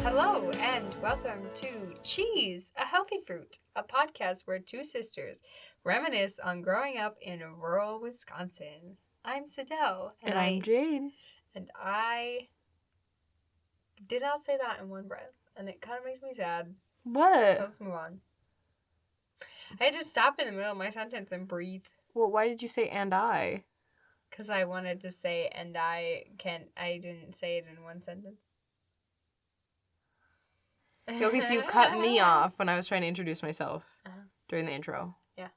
Hello and welcome to Cheese, a Healthy Fruit, a podcast where two sisters reminisce on growing up in rural Wisconsin. I'm Cydel. And I'm Jade. And I did not say that in one breath, and it kind of makes me sad. What? So let's move on. I had to stop in the middle of my sentence and breathe. Well, why did you say "and I"? Because I wanted to say "and I didn't say it in one sentence. Okay, so you cut me off when I was trying to introduce myself during the intro. Yeah.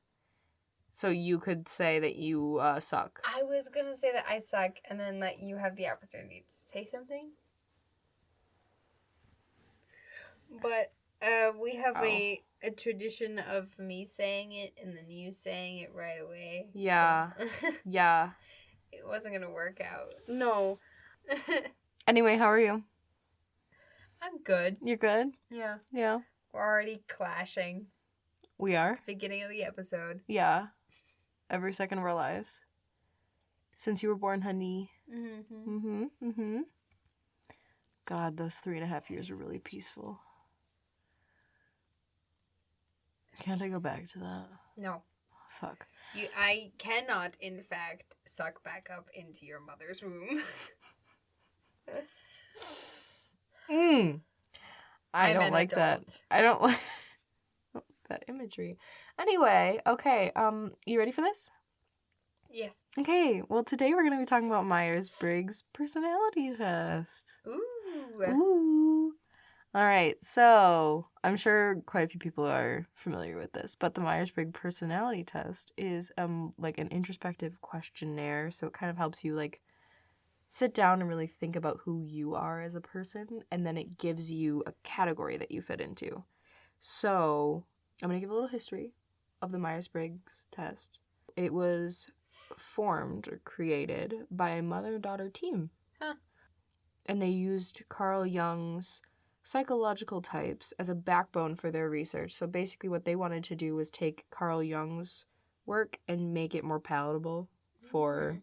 So you could say that you suck. I was going to say that I suck and then let you have the opportunity to say something. But we have a tradition of me saying it and then you saying it right away. Yeah. So Yeah. It wasn't going to work out. No. Anyway, how are you? I'm good. You're good? Yeah. Yeah. We're already clashing. We are? Beginning of the episode. Yeah. Every second of our lives. Since you were born, honey. God, those 3.5 years were really peaceful. Can't I go back to that? No. Fuck. I cannot, in fact, suck back up into your mother's womb. I don't like that. I don't like that imagery. Anyway, okay. You ready for this? Yes. Okay. Well, today we're gonna be talking about Myers-Briggs personality test. Ooh. All right. So I'm sure quite a few people are familiar with this, but the Myers-Briggs personality test is like an introspective questionnaire. So it kind of helps you like sit down and really think about who you are as a person, and then it gives you a category that you fit into. So I'm going to give a little history of the Myers-Briggs test. It was formed or created by a mother-daughter team. And they used Carl Jung's psychological types as a backbone for their research. So basically what they wanted to do was take Carl Jung's work and make it more palatable for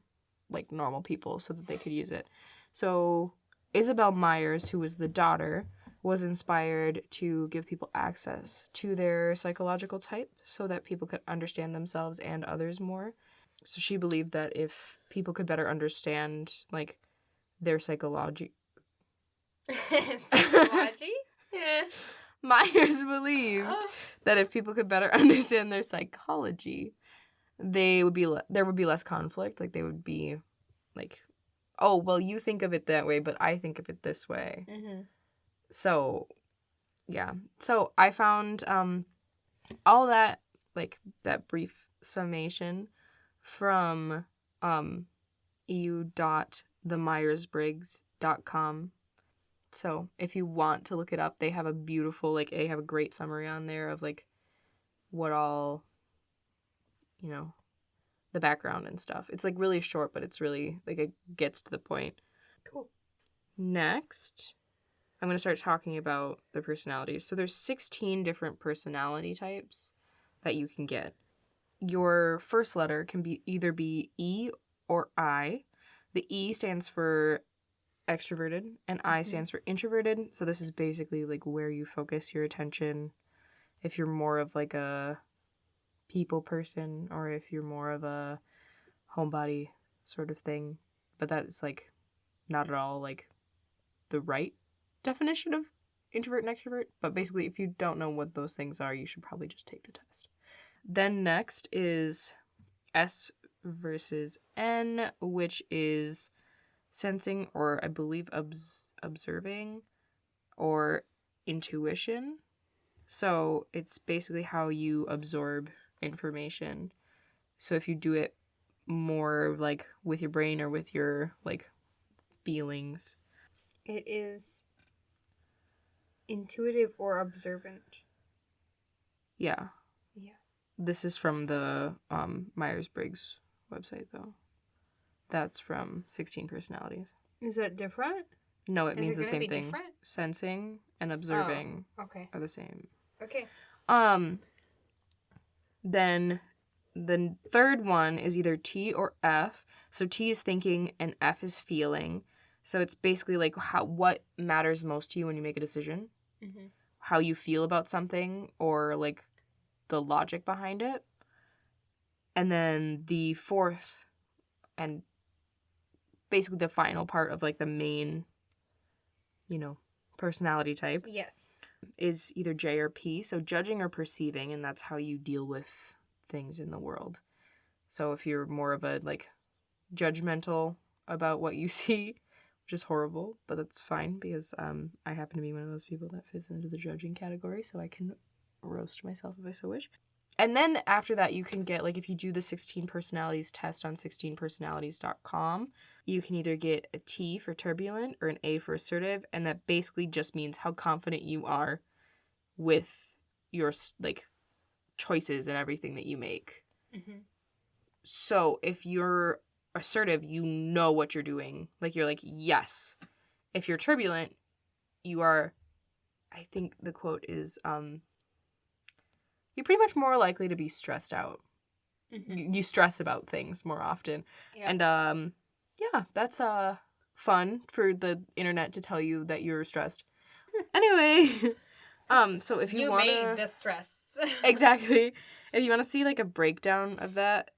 like normal people so that they could use it. So Isabel Myers, who was the daughter, was inspired to give people access to their psychological type so that people could understand themselves and others more. So she believed that if people could better understand like their psychology? Myers believed that if people could better understand their psychology, there would be less conflict. Like they would be like, oh, well, you think of it that way, but I think of it this way. So, yeah. So I found all that, like that brief summation from eu.themyersbriggs.com. So if you want to look it up, they have a beautiful, like, they have a great summary on there of like what all, you know, the background and stuff. It's like really short, but it's really like it gets to the point. Cool. Next, I'm going to start talking about the personalities. So there's 16 different personality types that you can get. Your first letter can be either be E or I. The E stands for extroverted and I stands for introverted. So this is basically like where you focus your attention. If you're more of like a people person or if you're more of a homebody sort of thing. But that's like not at all like the right definition of introvert and extrovert. But basically if you don't know what those things are, you should probably just take the test. Then next is S versus N, which is sensing or I believe observing or intuition. So it's basically how you absorb information. So if you do it more like with your brain or with your like feelings. It is intuitive or observant. Yeah. This is from the Myers-Briggs website, though. That's from 16 Personalities. Is that different? No, it means the same thing. Different? Sensing and observing are the same. Okay. Then the third one is either T or F. So T is thinking and F is feeling. So it's basically like what matters most to you when you make a decision, Mm-hmm. how you feel about something, or like the logic behind it. And then the fourth and basically the final part of like the main, personality type. Yes. Is either J or P. So judging or perceiving, and that's how you deal with things in the world. So if you're more of a like judgmental about what you see, which is horrible, but that's fine because I happen to be one of those people that fits into the judging category, so I can roast myself if I so wish. And then after that, you can get, like, if you do the 16 personalities test on 16personalities.com, you can either get a T for turbulent or an A for assertive, and that basically just means how confident you are with your, like, choices and everything that you make. Mm-hmm. So if you're assertive, you know what you're doing. Like, you're like, yes. If you're turbulent, you are, I think the quote is, you're pretty much more likely to be stressed out. Mm-hmm. You stress about things more often. Yeah. And, yeah, that's fun for the internet to tell you that you're stressed. Anyway, so if you want to... You made the stress. Exactly. If you want to see, like, a breakdown of that,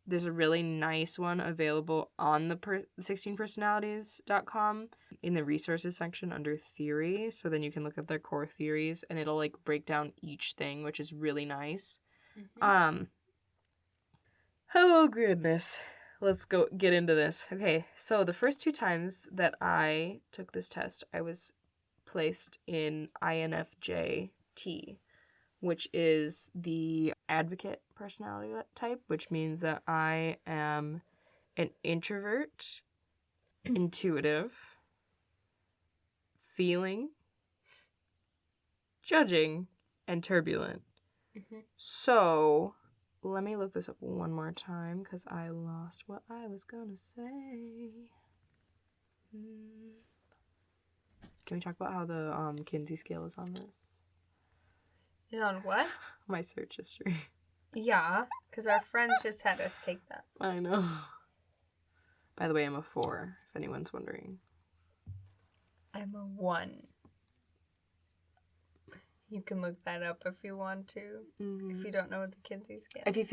there's a really nice one available on the 16personalities.com in the resources section under theory. So then you can look up their core theories and it'll like break down each thing, which is really nice. Mm-hmm. Oh goodness. Let's go get into this. Okay, so the first 2 times that I took this test, I was placed in INFJT, which is the advocate personality type, which means that I am an introvert, intuitive, feeling, judging, and turbulent. Mm-hmm. So, let me look this up one more time because I lost what I was going to say. Can we talk about how the Kinsey scale is on this? Is on what? My search history. Yeah, because our friends just had us take that. I know. By the way, I'm a 4, if anyone's wondering. I'm a 1. You can look that up if you want to. Mm-hmm. If you don't know what the Kinsey scale is. If you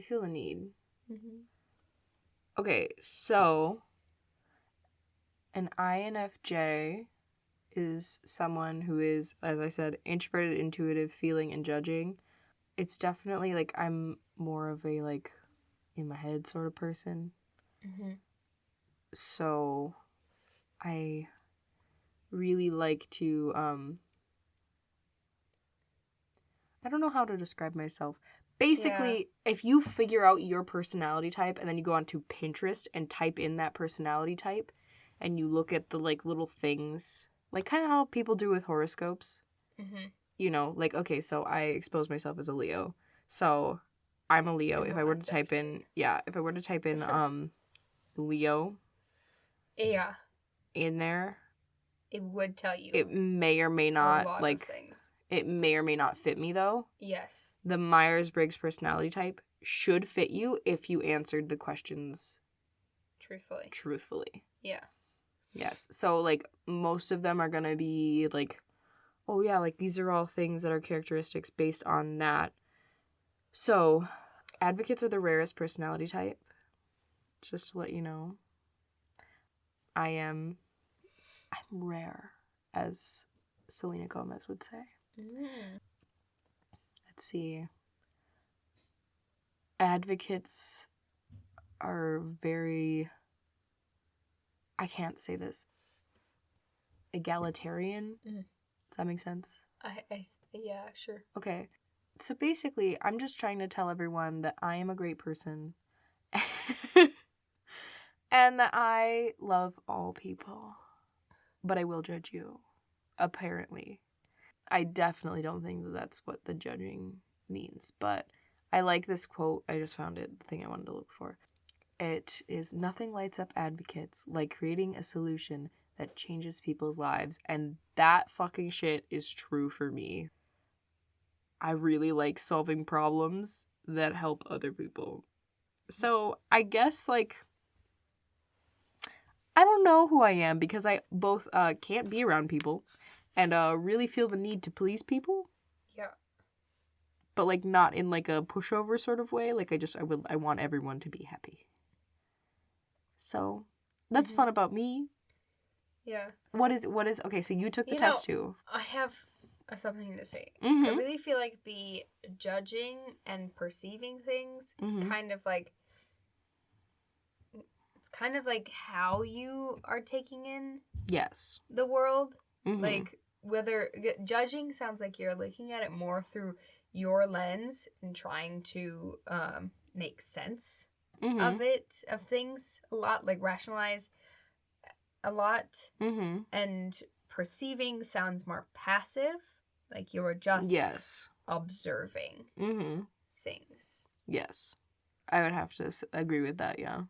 feel the need. Mm-hmm. Okay, so an INFJ is someone who is, as I said, introverted, intuitive, feeling, and judging. It's definitely, like, I'm more of a, like, in my head sort of person. Mm-hmm. So, I really like to, I don't know how to describe myself. Basically, if you figure out your personality type and then you go onto Pinterest and type in that personality type and you look at the, like, little things, like, kind of how people do with horoscopes. Mm-hmm. You know, like, okay, so I expose myself as a Leo. So, I'm a Leo. If I were to type in, Leo. Yeah. In there. It would tell you. It may or may not, like, it may or may not fit me, though. Yes. The Myers-Briggs personality type should fit you if you answered the questions truthfully. Yeah. Yes. So, like, most of them are going to be, like, oh, yeah, like, these are all things that are characteristics based on that. So, advocates are the rarest personality type. Just to let you know. I'm rare, as Selena Gomez would say. Mm. Let's see. Advocates are very, I can't say this, egalitarian. Mm. Does that make sense? Yeah, sure. Okay. So basically, I'm just trying to tell everyone that I am a great person and that I love all people, but I will judge you, apparently. I definitely don't think that that's what the judging means, but I like this quote. I just found it, the thing I wanted to look for. It is, nothing lights up advocates like creating a solution that changes people's lives, and that fucking shit is true for me. I really like solving problems that help other people. So I guess, like, I don't know who I am because I both can't be around people and really feel the need to please people. Yeah. But like not in like a pushover sort of way. Like I want everyone to be happy. So that's fun about me. Yeah. What is okay, so you took the test too. I have something to say. Mm-hmm. I really feel like the judging and perceiving things is kind of like, it's kind of like how you are taking in the world. Like, whether judging sounds like you're looking at it more through your lens and trying to make sense of it, of things a lot, like rationalize a lot. And perceiving sounds more passive, like you're just observing things. Yes, I would have to agree with that. Yeah.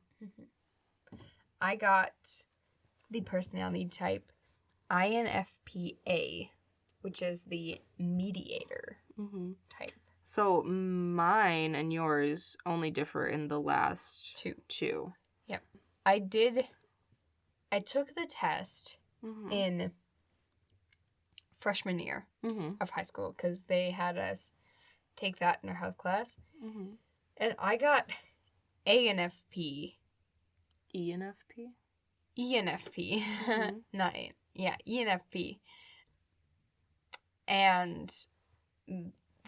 I got the personality type INFPA, which is the mediator type. So mine and yours only differ in the last two. Yep. I took the test in freshman year of high school because they had us take that in our health class. And I got ANFP. ENFP? ENFP. Not A. Yeah, ENFP. And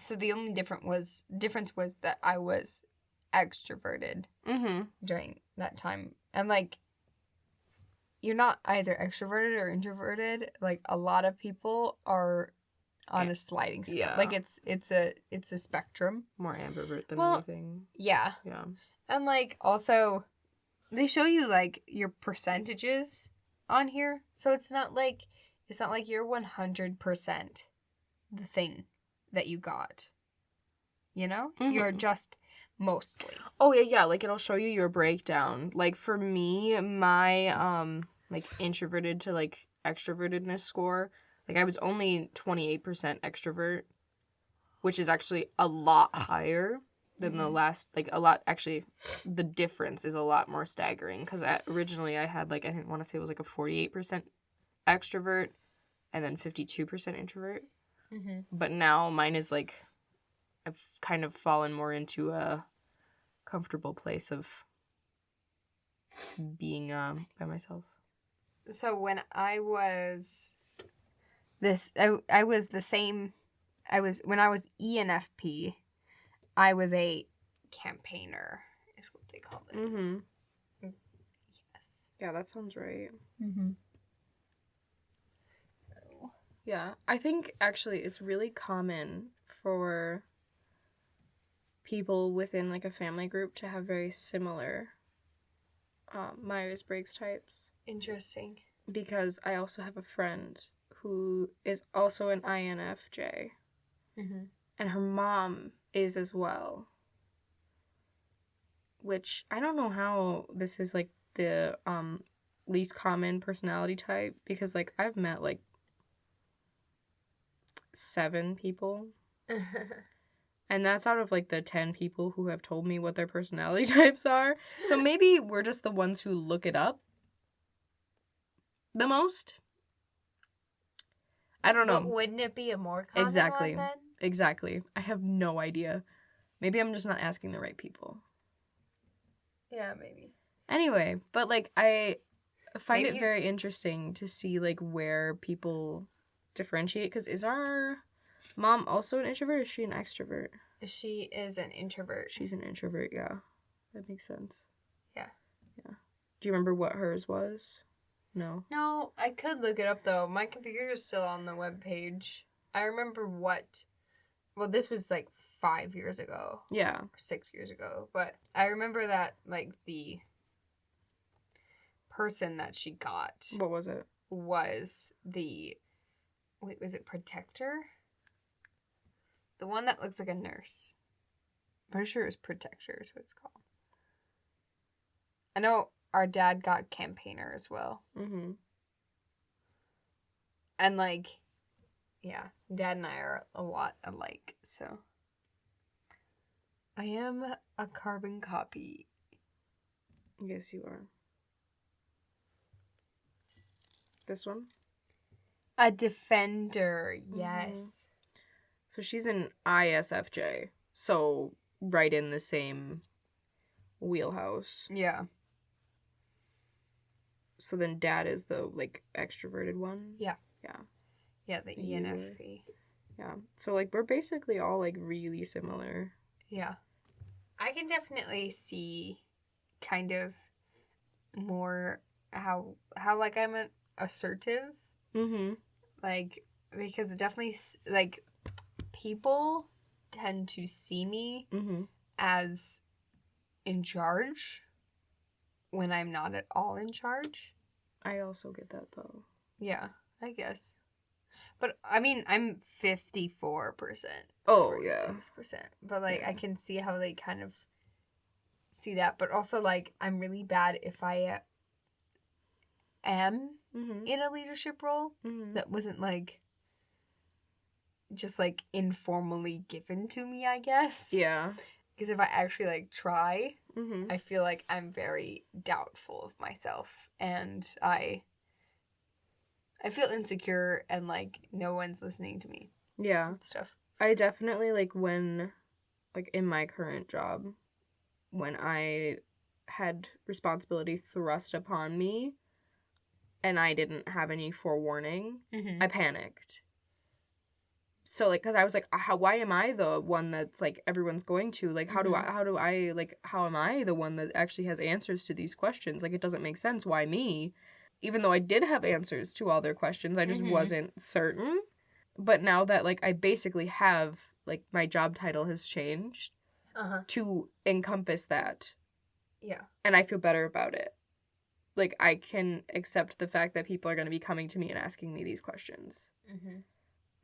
so the only difference was that I was extroverted during that time. And like, you're not either extroverted or introverted. Like, a lot of people are on a sliding scale. Yeah. Like, it's a spectrum. More ambivert than anything. Yeah. Yeah. And like, also, they show you like your percentages on here. So it's not like you're 100% the thing that you got. You know? You're just mostly. Oh yeah, like it'll show you your breakdown. Like for me, my like introverted to like extrovertedness score, like I was only 28% extrovert, which is actually a lot higher than the last, like a lot, actually the difference is a lot more staggering because originally I had like, I want to say it was like a 48% extrovert and then 52% introvert. But now mine is like, I've kind of fallen more into a comfortable place of being by myself. So when I was I was the same. When I was ENFP, I was a campaigner, is what they called it. Yes. Yeah, that sounds right. Yeah, I think actually it's really common for people within like a family group to have very similar Myers-Briggs types. Interesting. Because I also have a friend who is also an INFJ. And her mom is as well. Which, I don't know how this is like the least common personality type. Because like I've met like 7 people. And that's out of like the 10 people who have told me what their personality types are. So maybe we're just the ones who look it up the most. I don't know. But wouldn't it be a more common one then? Exactly. I have no idea. Maybe I'm just not asking the right people. Yeah, maybe. Anyway, but like I find it very interesting to see like where people differentiate. Because is our mom also an introvert or is she an extrovert? She is an introvert. She's an introvert, yeah. That makes sense. Yeah. Yeah. Do you remember what hers was? No. No, I could look it up though. My computer's still on the webpage. I remember this was like 5 years ago. Yeah. Or 6 years ago. But I remember that like the person that she got. What was it? Was it Protector? The one that looks like a nurse. I'm pretty sure it was Protector is what it's called. I know our dad got Campaigner as well. And like, yeah, Dad and I are a lot alike, so. I am a carbon copy. Yes, you are. This one? A defender, yes. So she's an ISFJ. So right in the same wheelhouse. Yeah. So then dad is the, like, extroverted one? Yeah. Yeah. Yeah, the ENFP. Yeah. So, like, we're basically all, like, really similar. Yeah. I can definitely see kind of more how like, I'm an assertive. Mm-hmm. Like, because definitely, like, people tend to see me as in charge when I'm not at all in charge. I also get that, though. Yeah, I guess. But, I mean, I'm 54%. Oh, 46%. Yeah. But, like, I can see how they kind of see that. But also, like, I'm really bad if I am in a leadership role that wasn't, like, just, like, informally given to me, I guess. Yeah. Because if I actually, like, try, I feel like I'm very doubtful of myself. And I feel insecure and, like, no one's listening to me. Yeah. And stuff. I definitely, like, when, like, in my current job, when I had responsibility thrust upon me and I didn't have any forewarning, I panicked. So, like, because I was like, why am I the one that's, like, everyone's going to? Like, how am I the one that actually has answers to these questions? Like, it doesn't make sense. Why me? Even though I did have answers to all their questions, I just wasn't certain. But now that, like, I basically have, like, my job title has changed to encompass that. Yeah. And I feel better about it. Like, I can accept the fact that people are going to be coming to me and asking me these questions.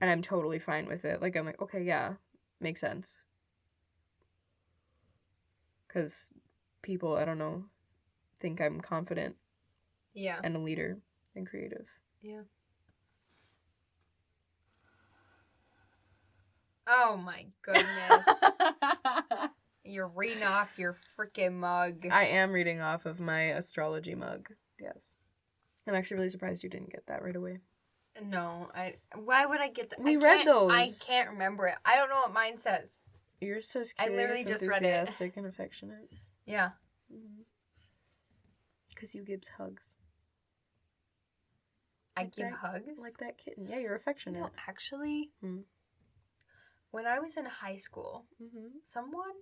And I'm totally fine with it. Like, I'm like, okay, yeah, makes sense. Because people, I don't know, think I'm confident. Yeah. And a leader and creative. Yeah. Oh my goodness. You're reading off your freaking mug. I am reading off of my astrology mug. Yes. I'm actually really surprised you didn't get that right away. No, why would I get that? We read those. I can't remember it. I don't know what mine says. Yours says curious, I literally just read it. Enthusiastic, and affectionate. Yeah. Because you gives hugs. I give hugs? Like that kitten. Yeah, you're affectionate. No, actually, when I was in high school, someone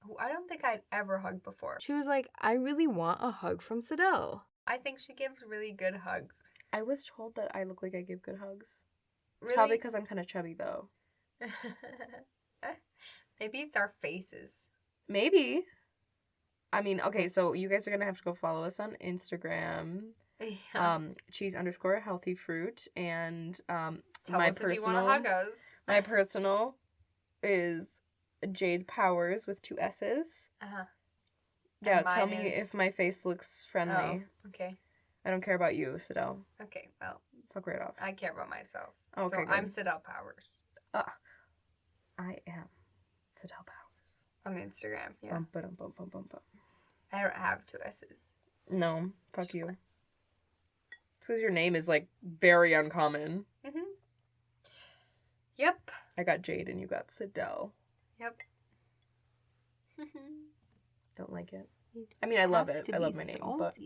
who I don't think I'd ever hugged before, she was like, I really want a hug from Cydel. I think she gives really good hugs. I was told that I look like I give good hugs. It's really? Probably because I'm kind of chubby, though. Maybe it's our faces. Maybe. I mean, okay, so you guys are going to have to go follow us on Instagram. Yeah. cheese_healthyfruit. And tell us if you want to hug us. My personal is Jade Powers with 2 S's. Yeah, tell me if my face looks friendly. Oh, okay. I don't care about you, Cydel. Okay, well. Fuck right off. I care about myself. Okay, so good. I'm Cydel Powers. I am Cydel Powers. On Instagram, yeah. Bum, bum, bum, bum, bum, bum. I don't have 2 S's. No, fuck you. It's because your name is, like, very uncommon. Yep. I got Jade and you got Cydel. Yep. Don't like it. I mean, I love it. I love my name, but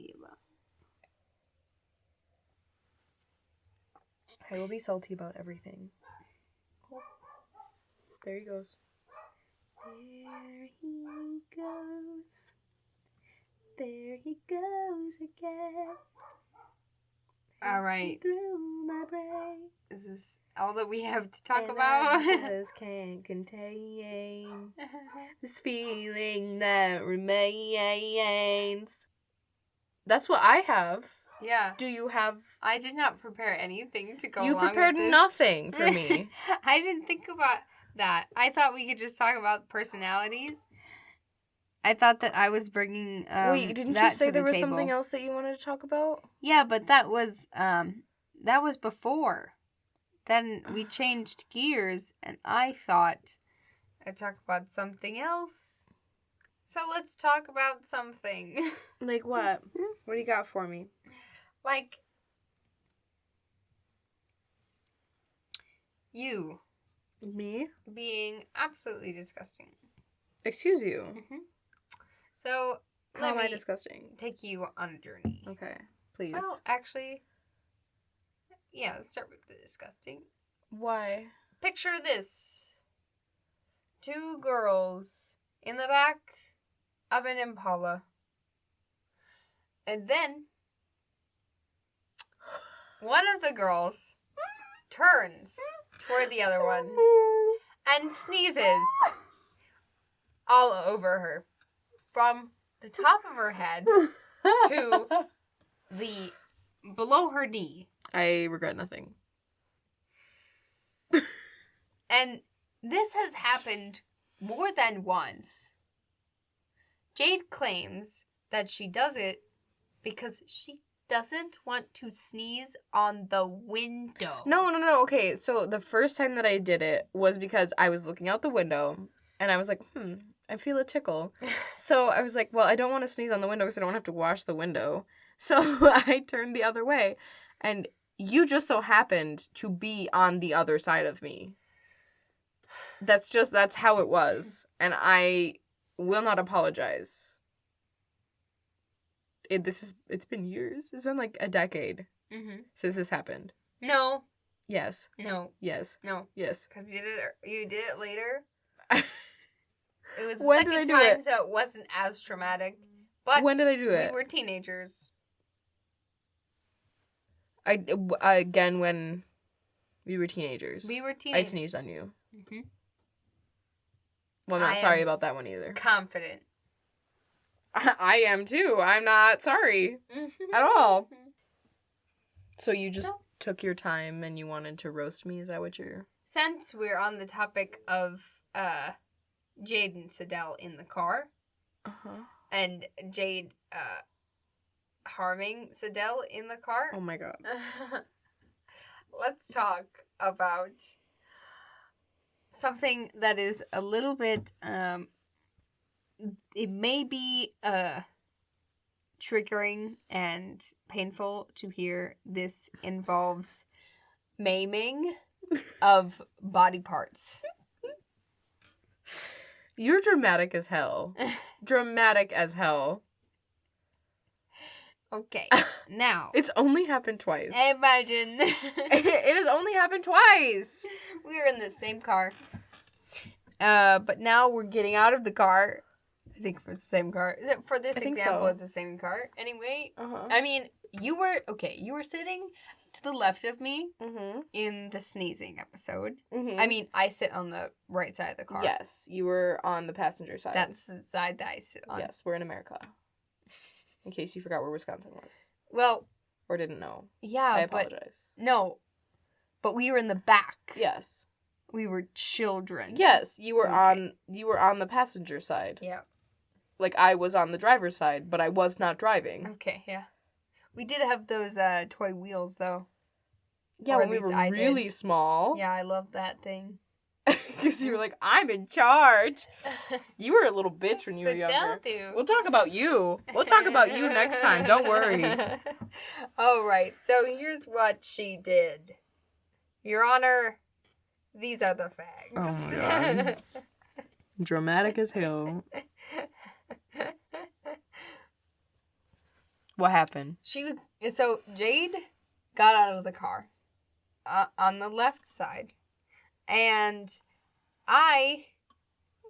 I will be salty about everything. Oh. There he goes. There he goes. There he goes again. All right. Through my brain. Is this all that we have to talk about? Just can't contain this feeling that remains. That's what I have. Yeah. Do you have? I did not prepare anything to go along with this. You prepared nothing for me. I didn't think about that. I thought we could just talk about personalities. I thought that I was bringing Wait, didn't you say there was something else that you wanted to talk about? Yeah, but that was before. Then we changed gears, and I thought I'd talk about something else. So let's talk about something. Like what? What do you got for me? Like, you. Me? Being absolutely disgusting. Excuse you. Mm-hmm. So, how am I disgusting? Take you on a journey. Okay, please. Well, actually, yeah, let's start with the disgusting. Why? Picture this. 2 girls in the back of an Impala. And then, one of the girls turns toward the other one and sneezes all over her. From the top of her head to the below her knee. I regret nothing. And this has happened more than once. Jade claims that she does it because she doesn't want to sneeze on the window. No. Okay, so the first time that I did it was because I was looking out the window and I was like, I feel a tickle. So I was like, well, I don't want to sneeze on the window because I don't want to have to wash the window. So I turned the other way. And you just so happened to be on the other side of me. That's how it was. And I will not apologize. It's been years. It's been like a decade since this happened. No. Yes. No. Yes. No. Yes. Because you did it later. It was the when second did I do time, it? so it wasn't as traumatic. But when did I do it? We were teenagers. Again, when we were teenagers. I sneezed on you. Mm-hmm. Well, I'm not sorry about that one either. Confident. I am too. I'm not sorry at all. So you just took your time and you wanted to roast me? Is that what you're... Since we're on the topic of Jade and Cydel in the car, and Jade harming Cydel in the car. Oh my god. Let's talk about something that is a little bit, it may be triggering and painful to hear. This involves maiming of body parts. You're dramatic as hell. Dramatic as hell. Okay, now. It's only happened twice. Imagine. It has only happened twice. We were in the same car. But now we're getting out of the car. I think it's the same car. For this example, it's the same car. Anyway, I mean, you were sitting to the left of me in the sneezing episode. I mean, I sit on the right side of the car. Yes, you were on the passenger side. That's the side that I sit on. Yes, we're in America. In case you forgot where Wisconsin was. Well. Or didn't know. Yeah, I apologize. But we were in the back. Yes. We were children. Yes, you were on the passenger side. Yeah. Like I was on the driver's side, but I was not driving. Okay, yeah. We did have those toy wheels though. Yeah, when we were really small. Yeah, I loved that thing. Because you were like, I'm in charge. You were a little bitch when you were younger. We'll talk about you. We'll talk about you next time. Don't worry. All right. So here's what she did. Your Honor, these are the facts. Oh my god. Dramatic as hell. What happened? So Jade got out of the car on the left side. And I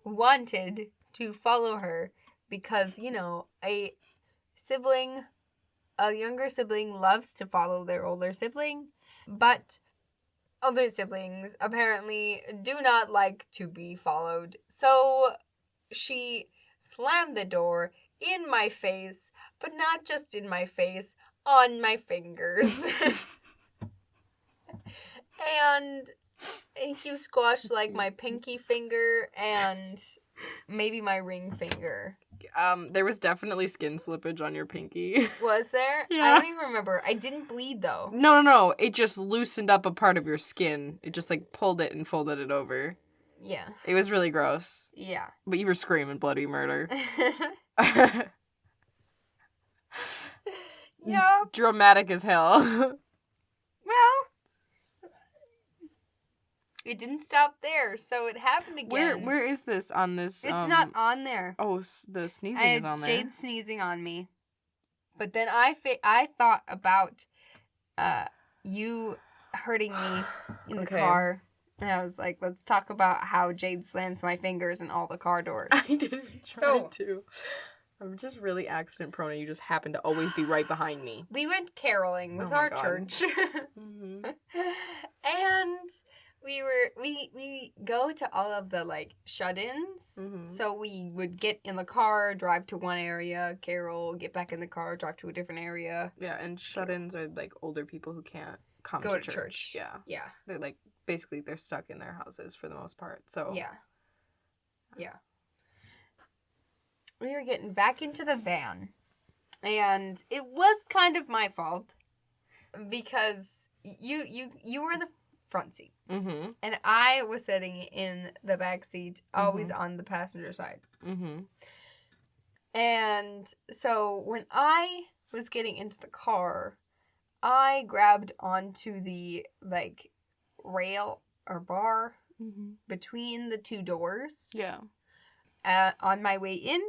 wanted to follow her because, you know, a younger sibling loves to follow their older sibling, but other siblings apparently do not like to be followed. So she slammed the door in my face, but not just in my face, on my fingers. And he squashed like my pinky finger and maybe my ring finger. There was definitely skin slippage on your pinky. Was there? Yeah. I don't even remember. I didn't bleed though. No. It just loosened up a part of your skin. It just like pulled it and folded it over. Yeah. It was really gross. Yeah. But you were screaming bloody murder. Yeah. Dramatic as hell. Well, It didn't stop there, so it happened again. Where is this on this? It's not on there. Oh, the sneezing is on there. Jade sneezing on me. But then I thought about you hurting me in the car. And I was like, let's talk about how Jade slams my fingers in all the car doors. I didn't try to. I'm just really accident prone and you just happen to always be right behind me. We went caroling with our church. Mm-hmm. And we go to all of the like shut-ins. Mm-hmm. So we would get in the car, drive to one area, carol, get back in the car, drive to a different area. Yeah, and shut-ins are like older people who can't come go to church. Yeah. Yeah. They're like basically they're stuck in their houses for the most part. So yeah. We were getting back into the van, and it was kind of my fault because you were in the front seat, mm-hmm. and I was sitting in the back seat, always mm-hmm. on the passenger side. Mm-hmm. And so when I was getting into the car, I grabbed onto the like rail or bar mm-hmm. between the two doors. Yeah. On my way in.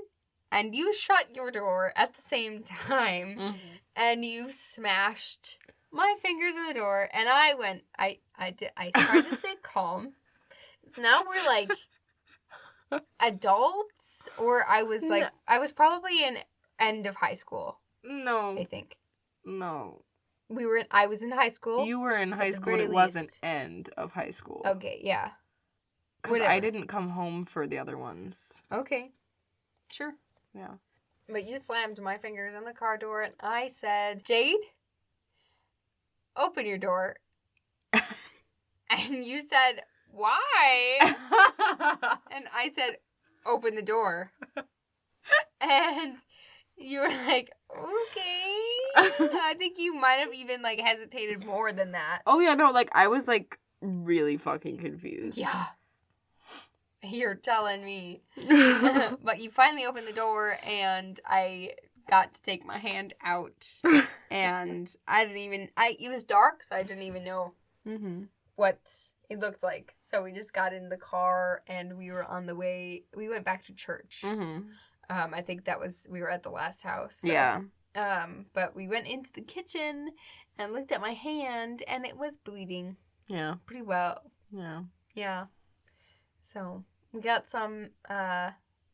And you shut your door at the same time, mm-hmm. and you smashed my fingers in the door, and I tried to stay calm. So now we're like adults, or I was probably in end of high school. No. I think. No. I was in high school. You were in high school, but it wasn't end of high school. Okay, yeah. Because I didn't come home for the other ones. Okay. Sure. Yeah. But you slammed my fingers in the car door, and I said, Jade, open your door. And you said, why? And I said, open the door. And you were like, okay. I think you might have even, like, hesitated more than that. Oh, yeah, no, like, I was, like, really fucking confused. Yeah. You're telling me. But you finally opened the door, and I got to take my hand out. And it was dark, so I didn't even know mm-hmm. what it looked like. So we just got in the car, and we were on the way. We went back to church. Mm-hmm. I think we were at the last house. So, yeah. But we went into the kitchen and looked at my hand, and it was bleeding. Yeah. Pretty well. Yeah. Yeah. So we got some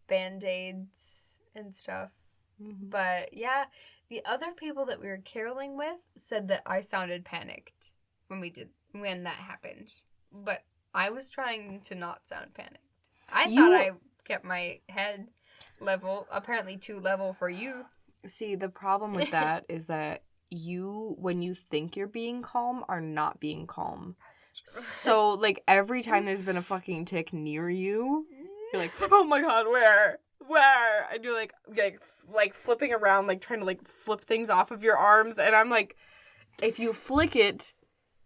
Band-Aids and stuff. Mm-hmm. But yeah, the other people that we were caroling with said that I sounded panicked when that happened. But I was trying to not sound panicked. I thought I kept my head level, apparently too level for you. See, the problem with that is that you, when you think you're being calm, are not being calm. That's true. So, like, every time there's been a fucking tick near you, you're like, oh my god, where? And you're like flipping around, like, trying to, like, flip things off of your arms, and I'm like, if you flick it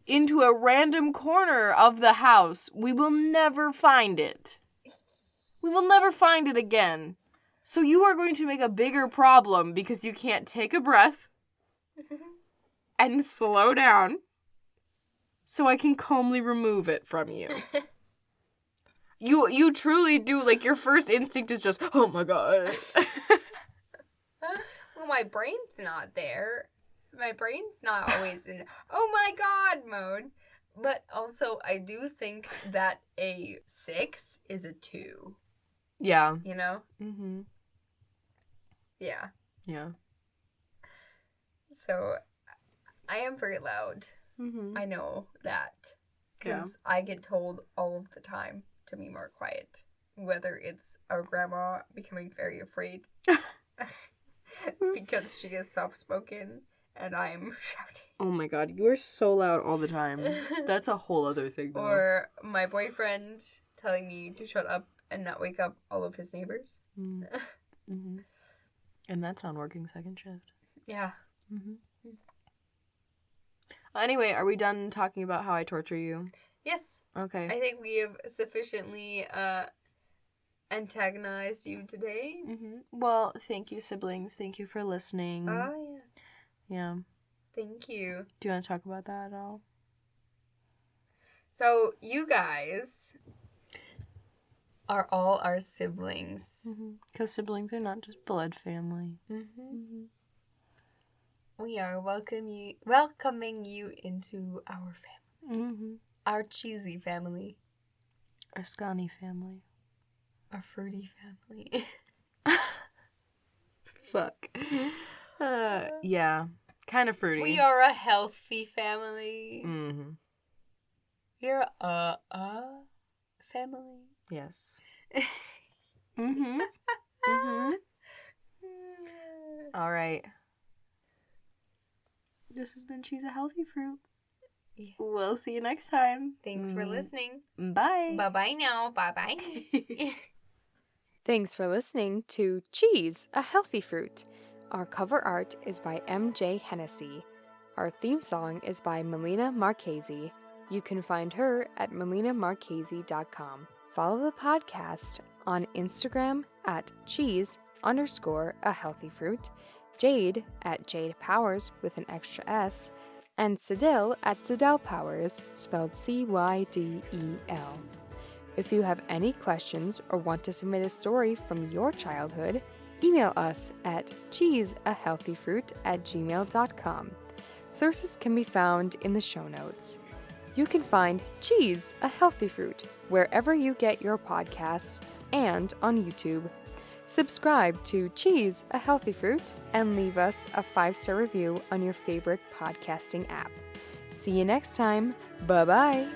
into a random corner of the house, we will never find it. We will never find it again. So you are going to make a bigger problem because you can't take a breath and slow down so I can calmly remove it from you. You truly do, like, your first instinct is just, oh my god. Well, my brain's not there. My brain's not always in, oh my god mode. But also, I do think that a 6 is a 2. Yeah. You know? Mm-hmm. Yeah. Yeah. So, I am very loud. Mm-hmm. I know that. Because I get told all of the time to be more quiet. Whether it's our grandma becoming very afraid. Because she is soft-spoken and I'm shouting. Oh my god, you are so loud all the time. That's a whole other thing, though. Or my boyfriend telling me to shut up and not wake up all of his neighbors. Mm-hmm. And that's on working second shift. Yeah. Mm-hmm. Anyway, are we done talking about how I torture you? Yes. Okay. I think we have sufficiently antagonized you today. Mm-hmm. Well, thank you, siblings. Thank you for listening. Yes. Yeah. Thank you. Do you want to talk about that at all? So, you guys are all our siblings. Because siblings are not just blood family. We are welcoming you into our family. Our cheesy family. Our scrawny family. Our fruity family. Fuck. Yeah. Kind of fruity. We are a healthy family. You're a family. Yes. All right. This has been Cheese a Healthy Fruit. Yeah. We'll see you next time. Thanks for listening. Bye. Bye-bye now. Bye-bye. Thanks for listening to Cheese, a Healthy Fruit. Our cover art is by MJ Hennessy. Our theme song is by Melina Marchese. You can find her at melinamarchese.com. Follow the podcast on Instagram at cheese_a_healthy_fruit, Jade at Jade Powers with an extra S, and Cydel at Cydel Powers, spelled Cydel. If you have any questions or want to submit a story from your childhood, email us at cheeseahealthyfruit@gmail.com. Sources can be found in the show notes. You can find Cheese, a Healthy Fruit wherever you get your podcasts and on YouTube. Subscribe to Cheese, a Healthy Fruit and leave us a 5-star review on your favorite podcasting app. See you next time. Bye-bye.